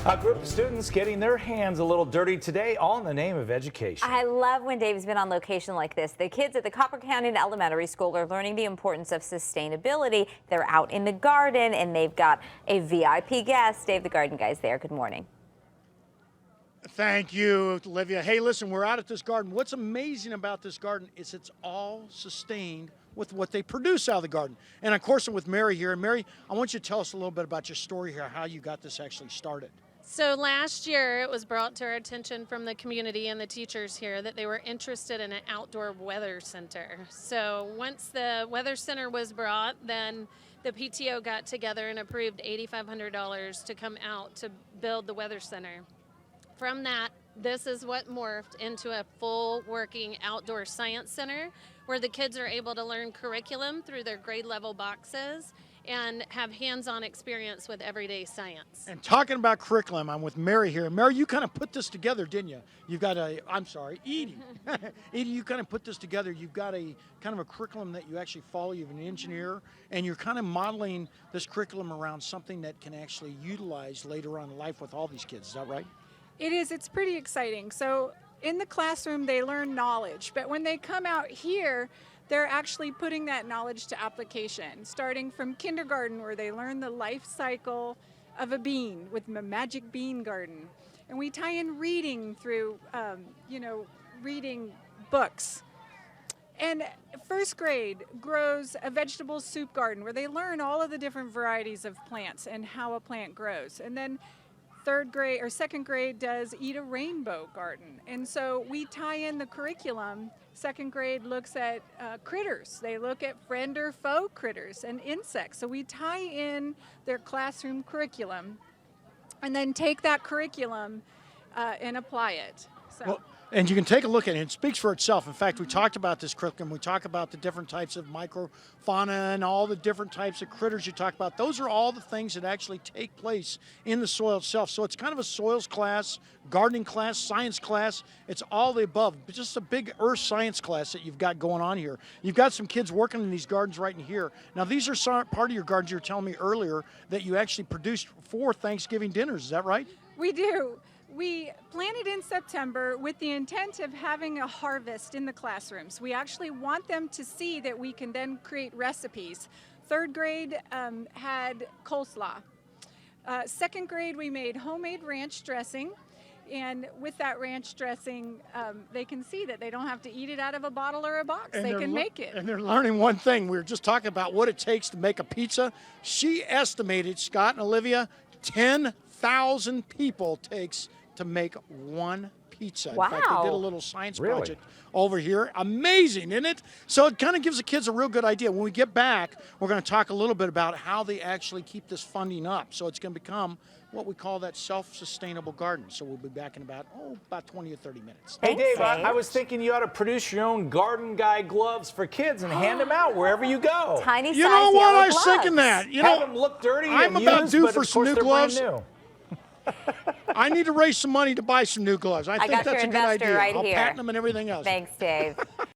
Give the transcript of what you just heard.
A group of students getting their hands a little dirty today, all in the name of education. I love when Dave's been on location like this. The kids at the Copper Canyon Elementary School are learning the importance of sustainability. They're out in the garden and they've got a VIP guest. Dave, the garden guy's there. Good morning. Thank you, Olivia. Hey, listen, we're out at this garden. What's amazing about this garden is it's all sustained with what they produce out of the garden. And of course, I'm with Mary here. And Mary, I want you to tell us a little bit about your story here, how you got this actually started. So last year it was brought to our attention from the community and the teachers here that they were interested in an outdoor weather center. So once the weather center was brought, then the PTO got together and approved $8,500 to come out to build the weather center. From that, this is what morphed into a full working outdoor science center where the kids are able to learn curriculum through their grade level boxes and have hands-on experience with everyday science. And talking about curriculum, I'm with Mary here. Mary, you kind of put this together, didn't you? You've got Edie. Edie, you kind of put this together. You've got a kind of a curriculum that you actually follow. You're an engineer, and you're kind of modeling this curriculum around something that can actually utilize later on in life with all these kids. Is that right? It is. It's pretty exciting. So in the classroom, they learn knowledge, but when they come out here, they're actually putting that knowledge to application, starting from kindergarten where they learn the life cycle of a bean with the Magic Bean Garden. And we tie in reading through, reading books. And first grade grows a vegetable soup garden where they learn all of the different varieties of plants and how a plant grows. And then second grade does Eat a Rainbow Garden. And so we tie in the curriculum. Second grade looks at critters. They look at friend or foe critters and insects. So we tie in their classroom curriculum and then take that curriculum and apply it. So. Well, and you can take a look at it. It speaks for itself. In fact, we talked about this curriculum. We talk about the different types of microfauna and all the different types of critters you talk about. Those are all the things that actually take place in the soil itself. So it's kind of a soils class, gardening class, science class. It's all the above. But just a big earth science class that you've got going on here. You've got some kids working in these gardens right in here. Now, these are part of your gardens you were telling me earlier that you actually produced for Thanksgiving dinners. Is that right? We do. We planted in September with the intent of having a harvest in the classrooms. We actually want them to see that we can then create recipes. Third grade had coleslaw. Second grade, we made homemade ranch dressing. And with that ranch dressing, they can see that they don't have to eat it out of a bottle or a box. They can make it. And they're learning one thing. We were just talking about what it takes to make a pizza. She estimated, Scott and Olivia, 10,000 people takes to make one pizza. Wow. In fact, they did a little science Really? project over here. Amazing, isn't it? So it kind of gives the kids a real good idea. When we get back, we're going to talk a little bit about how they actually keep this funding up. So it's going to become what we call that self-sustainable garden. So we'll be back in about 20 or 30 minutes. Hey, Dave, Thanks, Dave. I was thinking you ought to produce your own garden guy gloves for kids and hand them out wherever you go. Tiny size You know what? yellow I was gloves. thinking that. Have them look dirty I'm and about used, due but for of some course new they're gloves. brand new. I need to raise some money to buy some new gloves. I think got that's your a good investor idea. right I'll here. patent them and everything else. Thanks, Dave.